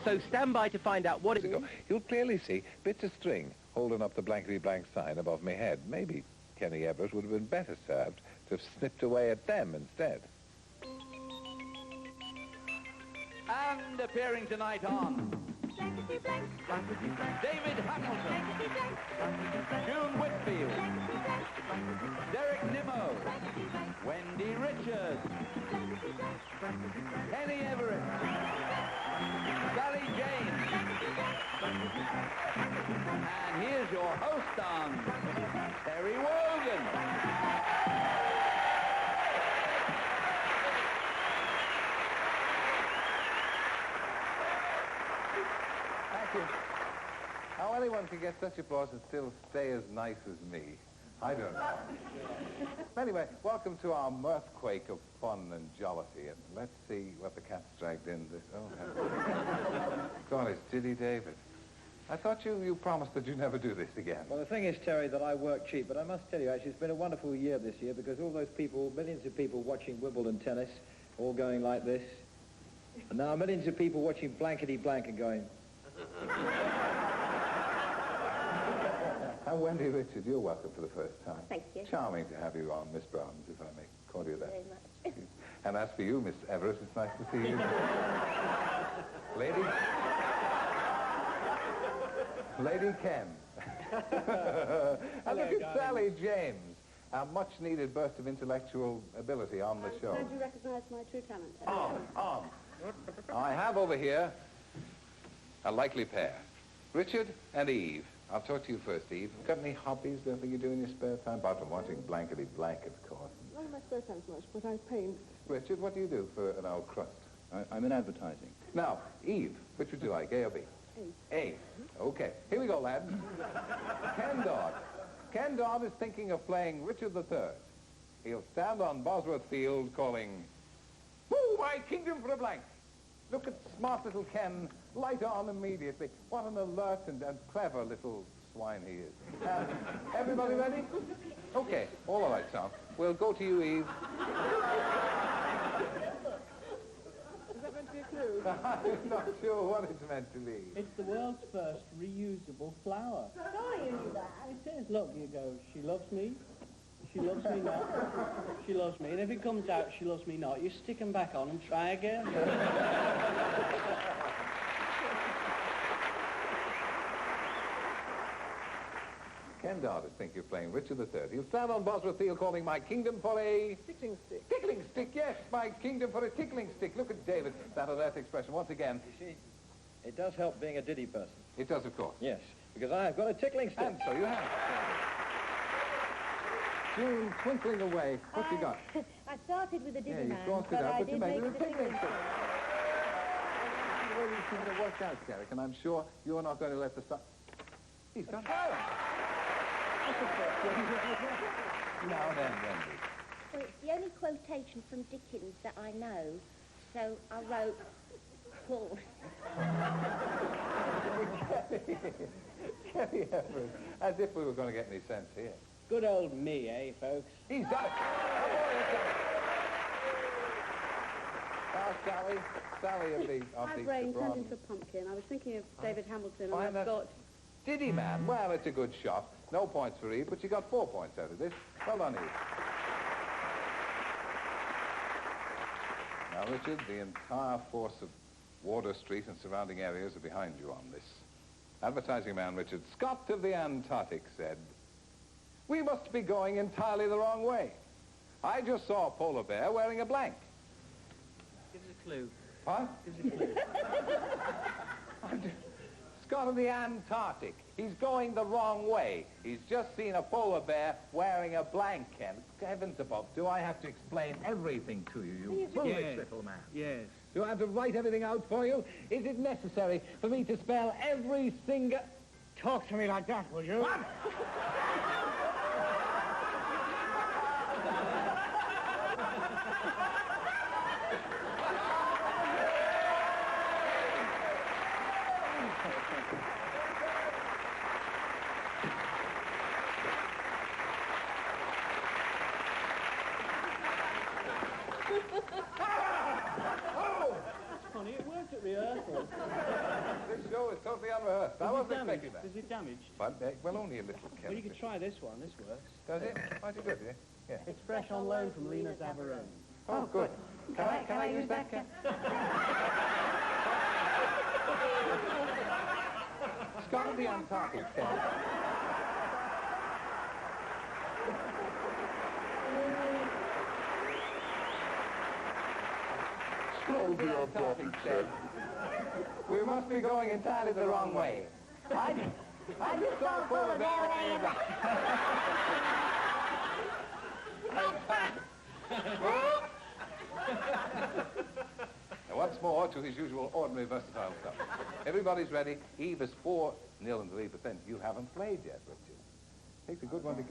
So stand by to find out what it is. You'll clearly see bits of string holding up the blankety blank sign above my head. Maybe Kenny Everett would have been better served to have snipped away at them instead. And appearing tonight on Blankety blank. Blankety Blank, David Hamilton, Blankety blank. June Whitfield, Blankety blank. Derek Nimmo, Blankety blank. Wendy Richards, Blankety blank. Kenny Everett, Sally James, and here's your host on Terry Wogan. Thank you. How anyone can get such applause and still stay as nice as me, I don't know. Anyway, welcome to our mirthquake of fun and jollity. And let's see what the cat's dragged in this. Oh, God, it's Diddy David. I thought you promised that you'd never do this again. Well, the thing is, Terry, that I work cheap, but I must tell you, actually, it's been a wonderful year this year because all those people, millions of people watching Wimbledon tennis, all going like this. And now millions of people watching Blankety Blank and going... And Wendy Richard, you're welcome for the first time. Thank you. Charming to have you on, Miss Brown, if I may call you that. Very much. And as for you, Miss Everett, it's nice to see you. Lady Ken. And look at Sally James, a much-needed burst of intellectual ability on the show. Don't you recognise my true talent? I have over here a likely pair, Richard and Eve. I'll talk to you first, Eve. Got any hobbies, anything you do in your spare time? Apart from watching Blankety Blank, of course. Not in my spare time so much, but I paint. Richard, what do you do for an old crust? I'm in advertising. Now, Eve, which would you like, A or B? A. A. Okay, here we go, lads. Ken Dodd. Ken Dodd is thinking of playing Richard III. He'll stand on Bosworth Field calling, "Woo, my kingdom for a blank!" Look at smart little Ken, light on immediately. What an alert and clever little swine he is. Everybody ready? Okay, all right, son. We'll go to you, Eve. Is that meant to be a clue? I'm not sure what it's meant to be. It's the world's first reusable flower. Sure you knew that. It is. Look, you go, she loves me. She loves me not. She loves me. And if it comes out, she loves me not, you stick them back on and try again. Ken Dodd is thinking of playing Richard III. He'll stand on Bosworth Field calling my kingdom for a... Tickling stick. Tickling stick, yes, my kingdom for a tickling stick. Look at David, that alert expression. Once again, You see, it does help being a Diddy person. it does, of course. Yes, because I've got a tickling stick. And so you have. June, twinkling away. What you got? I started with a Diddy You man, sorted but out, I but you did made make it the a tickling tickling stick. stick. The way these things have worked out, Derek, and I'm sure you're not going to let the sun... He's got fire. Now then, Wendy. Well, it's the only quotation from Dickens that I know, so I wrote Paul. Kenny Everett, as if we were going to get any sense here. Good old me, eh, folks? He's done it. Come on, he's done it. Now, Sally of the... My brain turned into a pumpkin. I was thinking of David Hamilton, and Fine, I've that's- got... Diddy man. Well, it's a good shot. No points for Eve, but she got 4 points out of this. Well done, Eve. Now, Richard, the entire force of Wardour Street and surrounding areas are behind you on this. Advertising man Richard Scott of the Antarctic said, "We must be going entirely the wrong way. I just saw a polar bear wearing a blank." Give us a clue. What? Give us a clue. Scott of the Antarctic. He's going the wrong way. He's just seen a polar bear wearing a blanket. Heavens above, do I have to explain everything to you, you foolish Yes. little man? Yes. Do I have to write everything out for you? Is it necessary for me to spell every single... Talk to me like that, will you? What? it's totally unrehearsed. I wasn't expecting that. Is it damaged? But, well, only a little, Well, Kelly. you could try this one. This works. Does it? Mighty good, yeah? Yeah. It's fresh on loan from Lena's Aberron. Oh, good. Can I use that, Ken? It's got to be Antarctic, Ken. Antarctic, Ken. We must be going entirely the wrong way. I just saw polar bear. Now, once more to his usual ordinary versatile stuff. Everybody's ready. Eve is 4-0 in the lead, but then you haven't played yet, Richard. Takes a good one to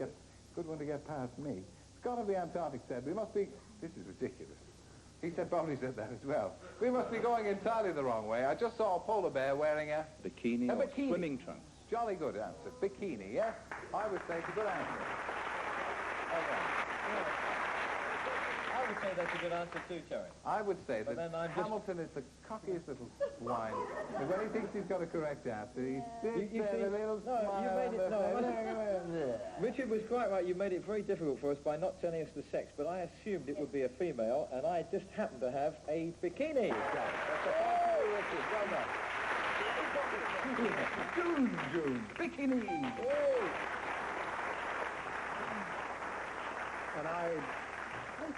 get past me. It's got to be Antarctic said. We must be. This is ridiculous. He probably said that as well. We must be going entirely the wrong way. I just saw a polar bear wearing a Bikini or swimming trunks. Jolly good answer. Bikini, yes? I would say it's a good answer. I would say that's a good answer too, Terry. I would say But that then I'm just- Hamilton is the cockiest little swine. And when he thinks he's got a correct answer, he sits You there see, with a little no, smile. you made it, no, Richard was quite right. You made it very difficult for us by not telling us the sex, but I assumed it would be a female, and I just happened to have a bikini. June, bikini. And I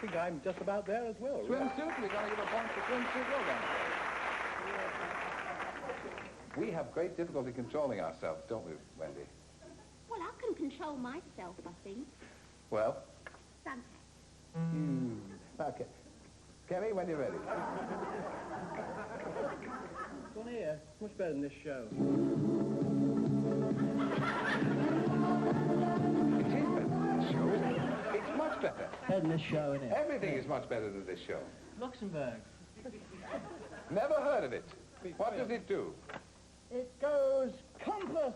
think I'm just about there as well. Swimsuit, we're going to give a point for swimsuit. Well done. We have great difficulty controlling ourselves, don't we, Wendy? Well, I can control myself, I think. Well? Somehow. Okay. Kenny, when you're ready. This one here, much better than this show. It is better than this show, isn't it? It's much better. Better than this show, isn't it? Everything is much better than this show. Luxembourg. Never heard of it. What does it do? It goes compass.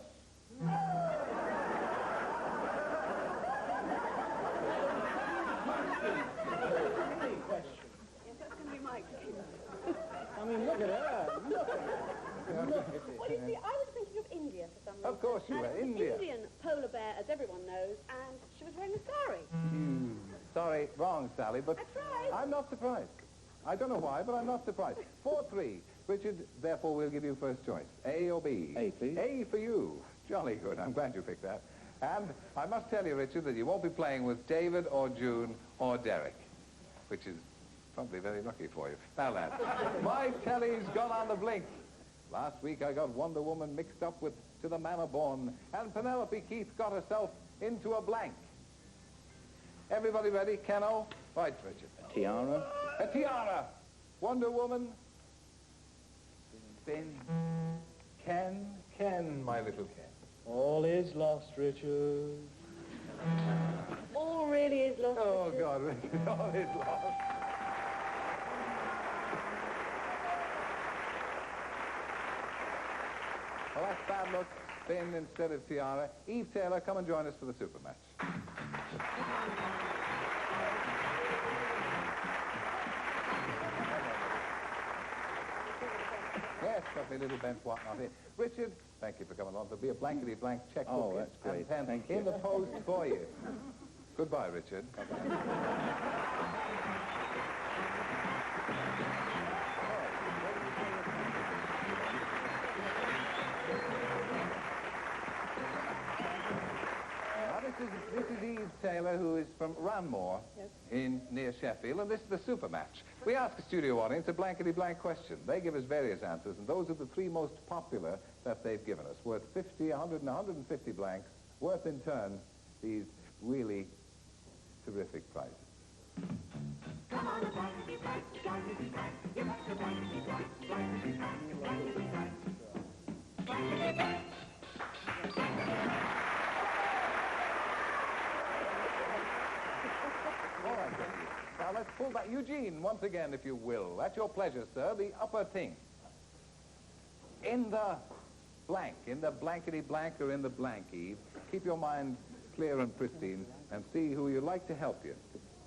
I mean, look at her. Look at her. Well, you see, I was thinking of India for some reason. Of course you were. And India. Indian polar bear, as everyone knows, and she was wearing a sari. Sorry, wrong, Sally, but I tried. I'm not surprised. I don't know why, but I'm not surprised. 4-3. Richard, therefore, we'll give you first choice. A or B? A, please. A for you. Jolly good. I'm glad you picked that. And I must tell you, Richard, that you won't be playing with David or June or Derek, which is probably very lucky for you. Now, lads, my telly's gone on the blink. Last week I got Wonder Woman mixed up with To the Manor Born, and Penelope Keith got herself into a blank. Everybody ready? Keno? Right, Richard. A tiara. A tiara. Wonder Woman. Spin. Ken, my little Ken. All is lost, Richard. All really is lost. Oh, Richard. God, Richard, all is lost. Well, that's bad luck. Spin instead of tiara. Eve Taylor, come and join us for the super match. Yes, got me a little bent whatnot here. Richard, thank you for coming on. There'll be a blankety blank checkbook Oh, that's great. and pen Thank you. in the post for you. Goodbye, Richard. This is Eve Taylor, who is from Ranmore near Sheffield, and this is the super match. We ask the studio audience a blankety blank question. They give us various answers, and those are the three most popular that they've given us, worth 50, 100, and 150 blanks, worth in turn these really terrific prizes. Come on, blankety blank, blankety blank, you must a blankety blank, blankety blank, blankety blank, blankety blank. All right, then. Now let's pull back. Eugene, once again, if you will. At your pleasure, sir, the upper thing. In the blank, in the blankety blank or in the blank, Eve, keep your mind clear and pristine and see who you'd like to help you.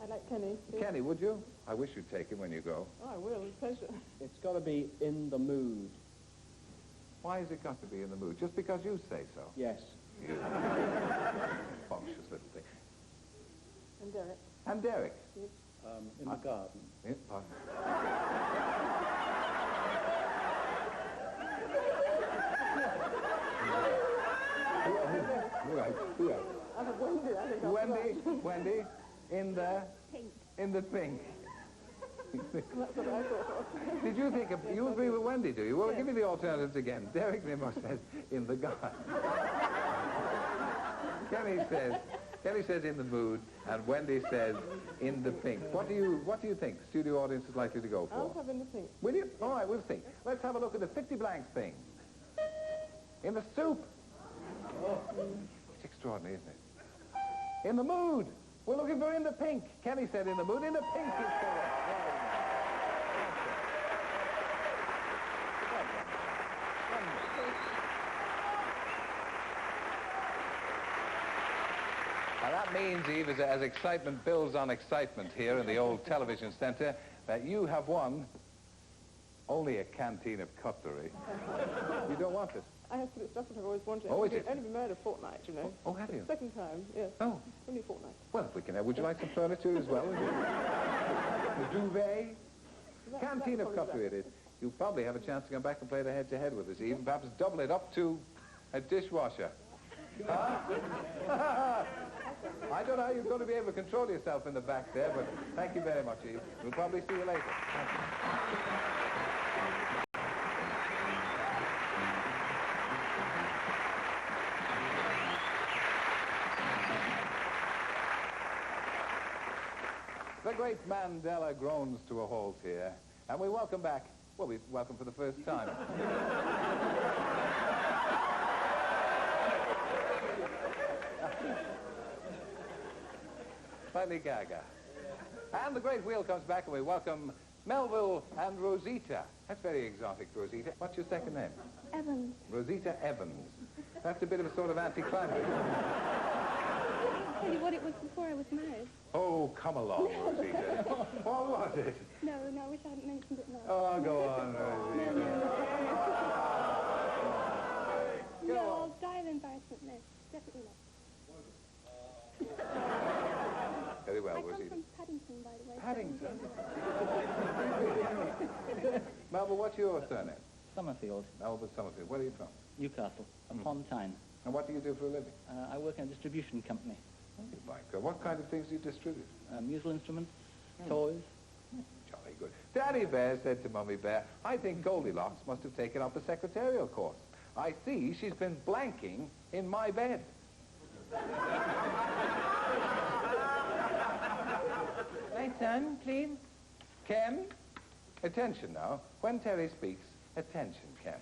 I'd like Kenny. Kenny, would you? I wish you'd take him when you go. Oh, I will. With pleasure. It's got to be in the mood. Why has it got to be in the mood? Just because you say so? Yes. You. Bumptious little thing. And Derek. And Derek? In the garden. Yeah, pardon. Who else? I have Wendy, I think. Wendy, in the... Pink. In the pink. That's what I thought. Did you think of... You agree with Wendy, do you? Well, give me the alternatives again. Derek Nimmo says, in the garden. Kenny says in the mood, and Wendy says in the pink. What do you think the studio audience is likely to go for? I'll have in the pink. Will you? All right, we'll see. Let's have a look at the 50 blanks thing. In the soup. It's extraordinary, isn't it? In the mood. We're looking for in the pink. Kenny said in the mood. In the pink is correct. Now that means, Eve, as excitement builds on excitement here in the old television centre, that you have won only a canteen of cutlery. You don't want it? I have to, that's what I've always wanted. Oh, is it? I've only been married a fortnight, you know. Oh, have you? Second time, yes. Oh. Only a fortnight. Well, if we can have... Would you like some furniture as well? The duvet? Canteen of cutlery it is. You probably have a chance to come back and play the head-to-head with us, Eve, and perhaps double it up to a dishwasher. Huh? I don't know how you're going to be able to control yourself in the back there, but thank you very much, Eve. We'll probably see you later. The great Mandela groans to a halt here, and we welcome back, well, we welcome for the first time. Slightly gaga. And the great wheel comes back, and we welcome Melville and Rosita. That's very exotic, Rosita. What's your second name? Evans. Rosita Evans. That's a bit of a sort of anticlimax. I'll tell you what it was before I was married. Oh, come along, Rosita. What was it? No, I wish I hadn't mentioned it now. Oh, go on, Rosita. No, I'll die of embarrassment, no. Definitely not. Very well, I come Rosita. from Paddington, by the way. Paddington? Melville, what's your surname? Summerfield, Melville Summerfield. Where are you from? Newcastle, upon Tyne. And what do you do for a living? I work in a distribution company. Oh, my God. What kind of things do you distribute? Musical instruments, toys. Jolly good. Daddy Bear said to Mummy Bear, I think Goldilocks must have taken up a secretarial course. I see she's been blanking in my bed. My son, please. Ken, attention now. When Terry speaks, attention, Ken.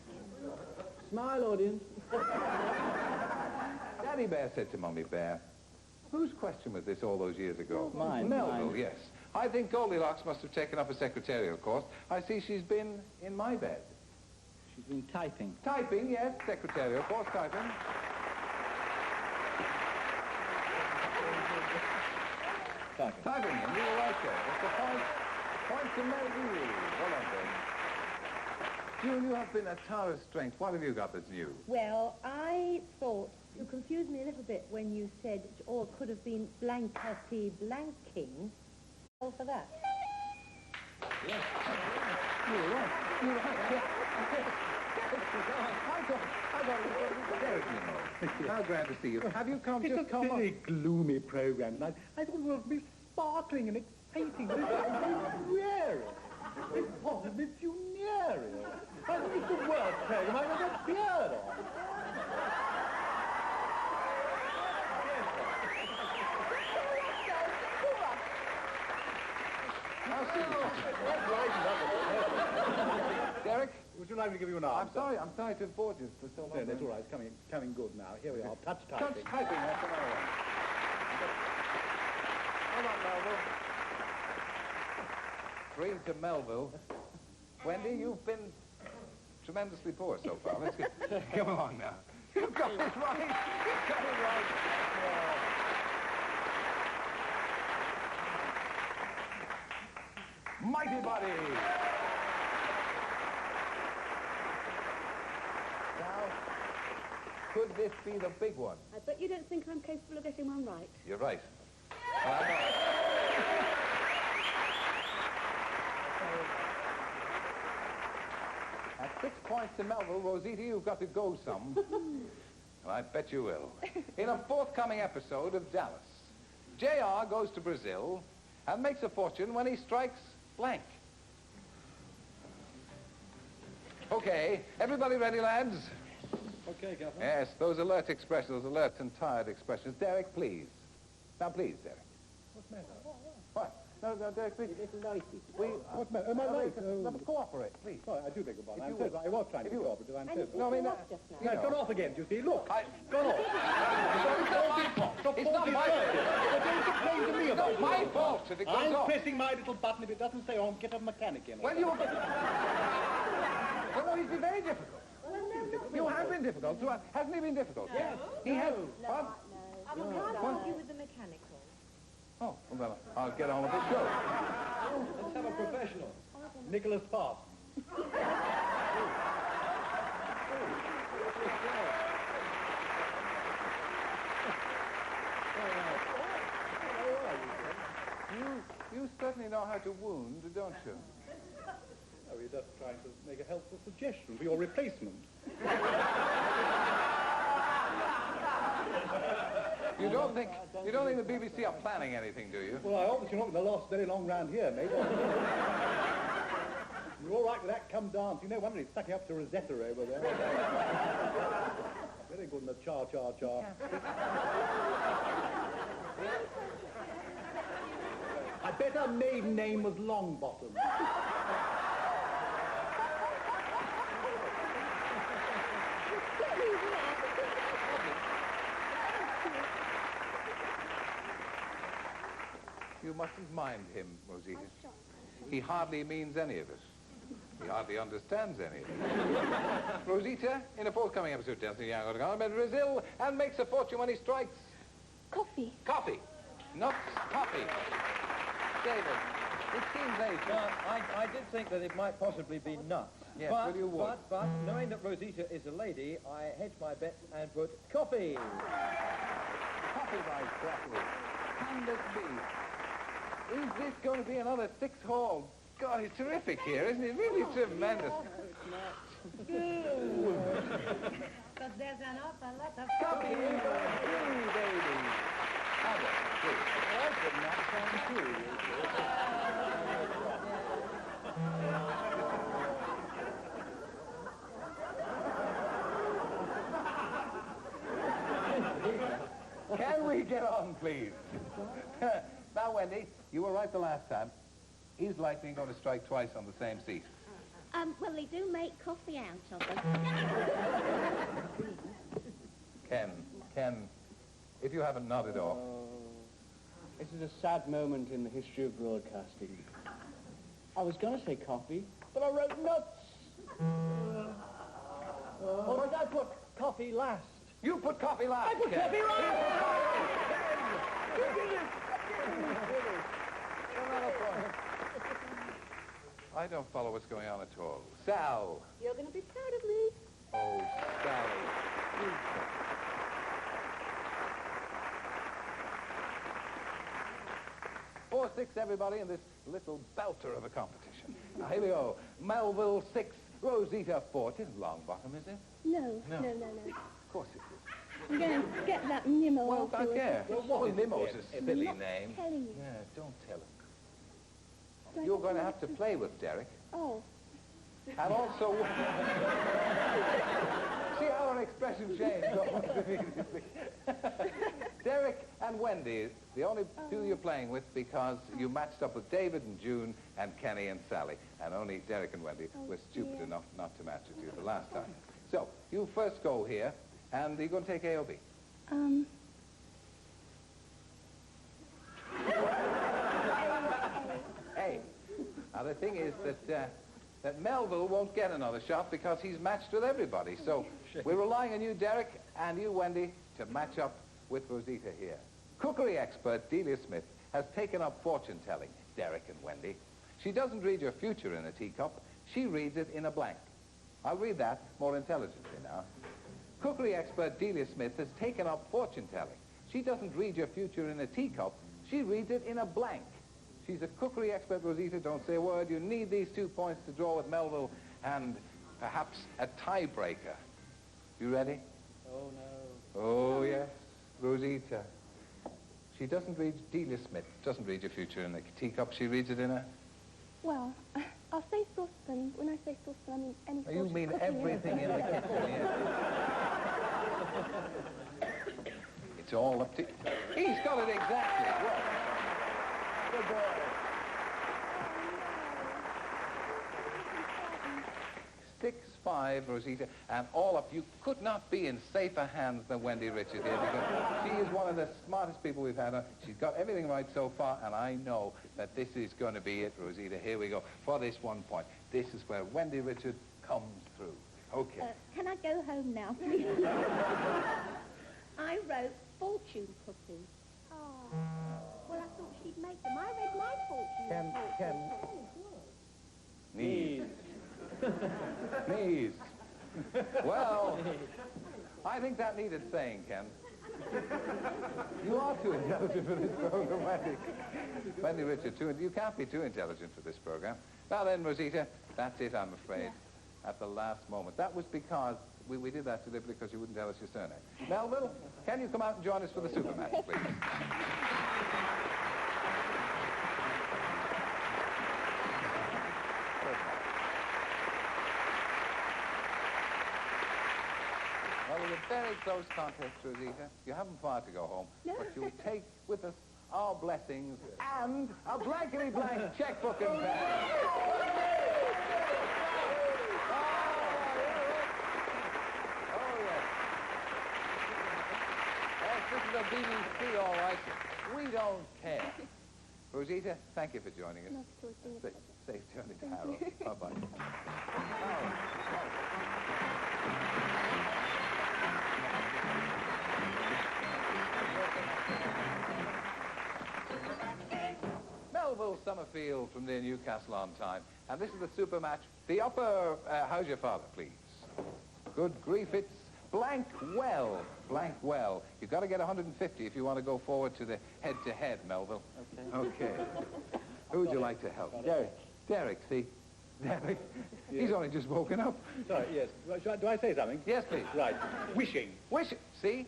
Smile, audience. Daddy Bear said to Mummy Bear, whose question was this all those years ago? Mine. Melville, Mine. yes. I think Goldilocks must have taken up a secretarial course. I see she's been in my bed. She's been typing. Typing, yes, secretarial course, typing. Typing. Typing, and you were right there. That's a point to Melville. Well on, Ben. June, you have been a tower of strength. What have you got that's new? Well, I thought you confused me a little bit when you said, or it could have been blankety blanking. All for that. Yes. You were right. You were right. Yeah. I thought it was Derek Nimmo. How glad to see you. Have you come It's just a come very on? gloomy program tonight. I thought it would be sparkling and exciting. But it's funereal. It's possibly funereal. I think it's the worst program I've ever appeared on. Derek? Would you like me to give you an I'm answer? sorry to have bored you for so long. No, that's all right. It's coming good now. Here we are. Touch Touch typing. typing, that's another one. Hold on, Melville. 3 to Melville. Wendy, you've been tremendously poor so far. Let's get... Come along now. You've got it right. You've got it right. Mighty Body. Could this be the big one? I bet you don't think I'm capable of getting one right. You're right. At 6 points to Melville, Rosita, you've got to go some. And I bet you will. In a forthcoming episode of Dallas, JR goes to Brazil and makes a fortune when he strikes blank. Okay, everybody ready, lads? Okay, Governor. Yes, those alert expressions, those alert and tired expressions. Derek, please. Now, please, Derek. What's the matter? What? No, Derek, please. What's the matter? Am I late? Cooperate, please. Sorry, I do beg your pardon. If I'm you so would. sorry. I was trying to If be you would. cooperative. I'm And so it's sorry. No, I mean, off just now. No, it's gone off again, you see. Look. I... Gone off. It's not my fault. It's not my fault. Well, don't complain to me It's about not my fault if it goes I'm off. pressing my little button. If it doesn't stay on, get a mechanic in. Well, you... Well, no, he's been very difficult. You have been difficult. Hasn't he been difficult? Yes. He has. What? I can't argue with the mechanical. Oh, well, then I'll get on with the show. Let's have a professional. Nicholas Pass. You certainly know how to wound, don't you? Oh, we're just trying to make a helpful suggestion for your replacement. You don't think the BBC are planning anything, do you? Well, I obviously not going to last very long round here, mate. You're all right with that come dance. You know, wonder he's sucking up to Rosetta over there. Very good in the cha-cha-cha. I bet her maiden name was Longbottom. You mustn't mind him, Rosita. He hardly means any of it. He hardly understands any of it. Rosita, in a forthcoming episode of Dancing Young to go to Brazil and makes a fortune when he strikes... Coffee. Coffee. Not coffee. David, it seems age. Well, I did think that it might possibly be nuts. Yes, but, well, you would. But, knowing that Rosita is a lady, I hedged my bet and put coffee. Coffee by Blackwood. Can this be? Is this going to be another 6-hole? God, it's terrific here, isn't it? Really tremendous. But there's an awful lot of Coffee in the tea, baby. Have it, please. I could not find Can we get on, please? Now, Wendy, you were right the last time. He's likely going to strike twice on the same seat. Well, they do make coffee out of them. Ken, if you haven't nodded off. This is a sad moment in the history of broadcasting. I was going to say coffee, but I wrote nuts. Oh, but I put coffee last. You put coffee last, I put Ken. coffee last! You did it! Another point. I don't follow what's going on at all. Sal. You're going to be proud of me. Oh, Sally. 4-6, everybody, in this little belter of a competition. Now, here we go. Melville 6, Rosita 4. It isn't Longbottom, is it? No. Of course it is. I'm going to get that Nimmo Well, I afterwards. care. Well, Nimmo's a silly Not name. telling you. Yeah, don't tell him. You're going to have to play with Derek. Oh. And also... See how our expression changed almost immediately. Derek and Wendy, the only two you're playing with because you matched up with David and June and Kenny and Sally. And only Derek and Wendy were stupid enough not to match with you the last time. So, you first go here, and you're going to take A or B? A. Now, the thing is that Melville won't get another shot because he's matched with everybody. So we're relying on you, Derek, and you, Wendy, to match up with Rosita here. Cookery expert Delia Smith has taken up fortune-telling, Derek and Wendy. She doesn't read your future in a teacup. She reads it in a blank. I'll read that more intelligently now. Cookery expert Delia Smith has taken up fortune-telling. She doesn't read your future in a teacup. She reads it in a blank. She's a cookery expert, Rosita. Don't say a word. You need these 2 points to draw with Melville and perhaps a tiebreaker. You ready? Oh, no. Oh, yes. Rosita. She doesn't read, Delia Smith doesn't read your future in a teacup. She reads it in a... Well, I'll say saucepan. When I say saucepan, I mean any sort You of mean cooking everything in the kitchen, yes. It's all up to... He's got it exactly. Well, good boy. 6-5, Rosita, and all of you could not be in safer hands than Wendy Richard here, because she is one of the smartest people we've had on. She's got everything right so far, and I know that this is going to be it, Rosita. Here we go. For this 1 point, this is where Wendy Richard comes through. Okay. Can I go home now, please? I wrote fortune cookies. Oh. Well, I thought she'd make them. I read my fortune cookies. Knees. Knees. Well, I think that needed saying, Ken. You are too intelligent for this program, Wendy. Wendy Richard, you can't be too intelligent for this program. Now then, Rosita, that's it, I'm afraid. Yeah. At the last moment. That was because we did that deliberately because you wouldn't tell us your surname. Melville, can you come out and join us for the super match, please? Well, it was a very close contest, Rosita. You haven't far to go home, No. but you'll take with us our blessings and a blankety blank checkbook and pen. Oh, yes. Yes, this is a BBC, all right. We don't care. Rosita, thank you for joining us. Not at all, it's been a Safe journey to Harrow. Bye-bye. Melville Summerfield from near Newcastle on time. And this is the super match. The upper, how's your father, please? Good grief, it's blank well. Blank well. You've got to get 150 if you want to go forward to the head-to-head, Melville. Okay. Okay. Who would you like to help? Derek. Derek, see? Derek. He's only just woken up. Sorry, yes. Do I say something? Yes, please. Right. Wishing. Wish, see?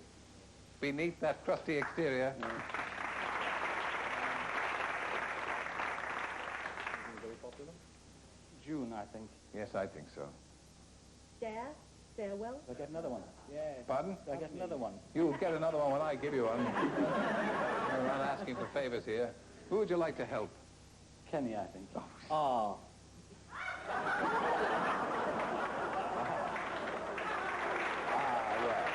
Beneath that crusty exterior. Very popular. June, I think. Yes, I think so. Stairwell. Do I get another one? Yes. Pardon? Do I get another one? You'll get another one when I give you one. We're not asking for favors here. Who would you like to help? Kenny, I think. Oh. Yeah.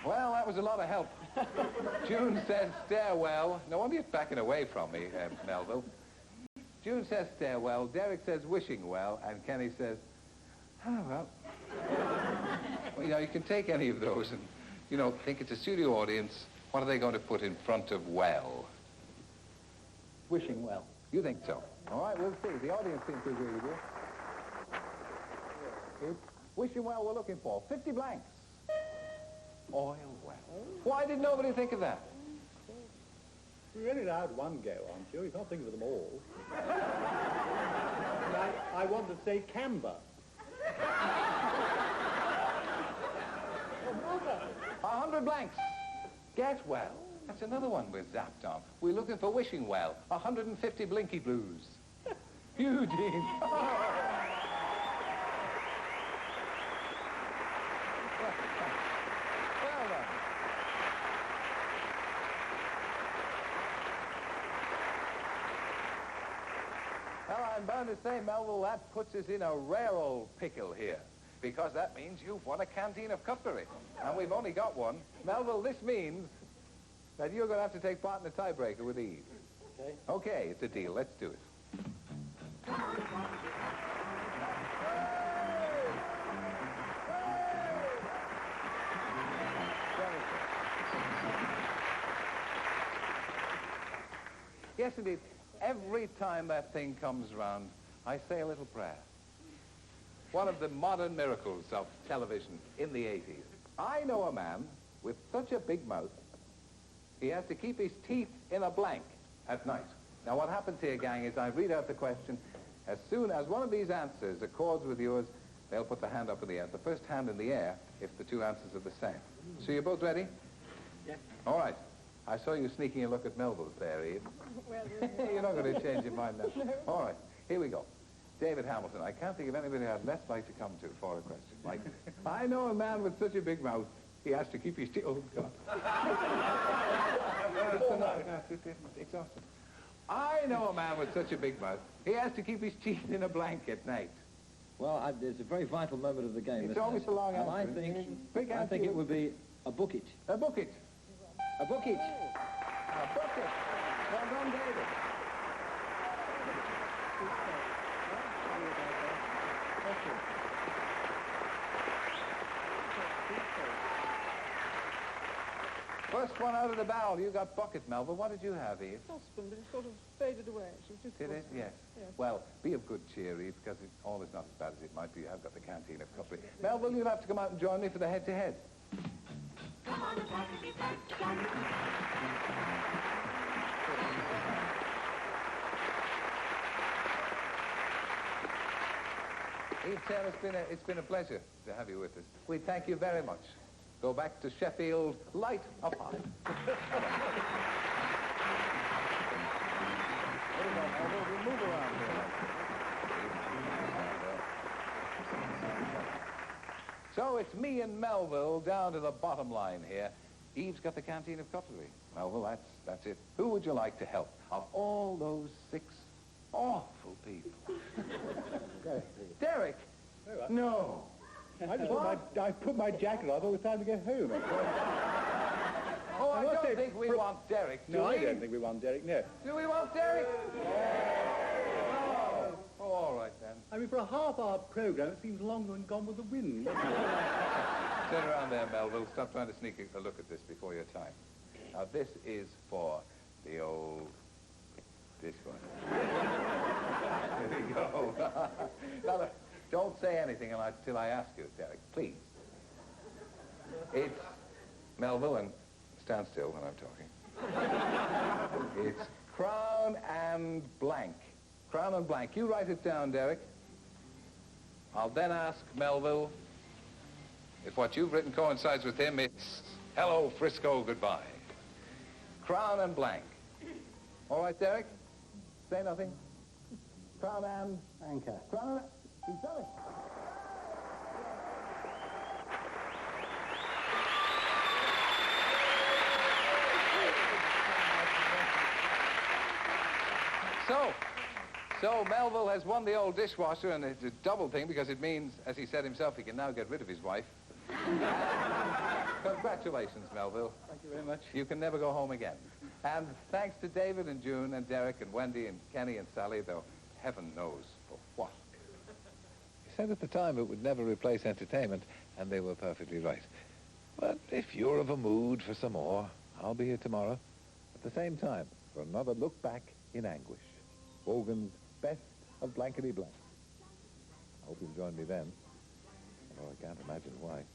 Well, that was a lot of help. June says stairwell. No wonder you're backing away from me, Melville. June says stairwell, Derek says wishing well, and Kenny says, oh, well. Well, you know, you can take any of those and, you know, think it's a studio audience. What are they going to put in front of well? Wishing well. You think so? All right, we'll see. The audience seems to agree with you. Wishing well we're looking for. 50 blanks. Oil well. Why did nobody think of that? You're only allowed one go, aren't you? You can't think of them all. And I want to say camber. 100 blanks. Get well. That's another one we're zapped on. We're looking for wishing well. 150 blinky blues. Eugene. Well done. Well, I'm bound to say, Melville, that puts us in a rare old pickle here. Because that means you've won a canteen of cutlery. And we've only got one. Melville, this means that you're going to have to take part in the tiebreaker with Eve. Okay. Okay, it's a deal. Let's do it. Yes, indeed. Every time that thing comes round, I say a little prayer. One of the modern miracles of television in the 80s. I know a man with such a big mouth, he has to keep his teeth in a blank at night. Now, what happens here, gang, is I read out the question. As soon as one of these answers accords with yours, they'll put the hand up in the air. The first hand in the air if the two answers are the same. So you're both ready? Yes. All right. I saw you sneaking a look at Melville's there, Eve. Well, You're not going to change your mind now. No. All right. Here we go. David Hamilton. I can't think of anybody I'd less like to come to for a question. Like, I know a man with such a big mouth, he has to keep his teeth... Oh, God. Exhausted. I know a man with such a big mouth, he has to keep his teeth in a blank at night. Well, it's a very vital moment of the game. It's isn't always it? a long And answer. I think it would be a bucket. A bucket. A bucket. A bucket. Well done, David. First one out of the barrel, you got bucket, Melville. What did you have, Eve? Saucepan, but it sort of faded away. It was just Did it? Yes. Well, be of good cheer, Eve, because all is not as bad as it might be. I've got the canteen of cutlery. Melville, you'll have to come out and join me for the head-to-head. Come on, Blankety Black, Blankety Eve, Sarah, it's been a pleasure to have you with us. We thank you very much. Go back to Sheffield, light up high. We'll move around here. So it's me and Melville down to the bottom line here. Eve's got the canteen of cutlery. Melville, that's it. Who would you like to help? Of all those 6 awful people. Derek? No. I put my jacket on. I thought it was time to get home. Oh, I don't think we want Derek, do we? No, I don't think we want Derek, no. Do we want Derek? No. Oh, all right then. I mean, for a half-hour program, it seems longer than Gone with the Wind. Turn around there, Melville. Stop trying to sneak a look at this before your time. Now, this is for the old... this one. There we go. Now, look, don't say anything until I ask you, Derek, please. It's Melville, and stand still when I'm talking. It's Crown and Blank. Crown and Blank. You write it down, Derek. I'll then ask Melville if what you've written coincides with him. It's hello, Frisco, goodbye. Crown and Blank. All right, Derek? Say nothing. Crown and... Anchor. Crown and... He's done it. So Melville has won the old dishwasher, and it's a double thing because it means, as he said himself, he can now get rid of his wife. Congratulations, Melville. Thank you very much. You can never go home again. And thanks to David and June and Derek and Wendy and Kenny and Sally, though heaven knows for what. He said at the time it would never replace entertainment, and they were perfectly right. But if you're of a mood for some more, I'll be here tomorrow at the same time for another look back in anguish. Wogan's best of Blankety Blank. I hope you'll join me then, although I can't imagine why.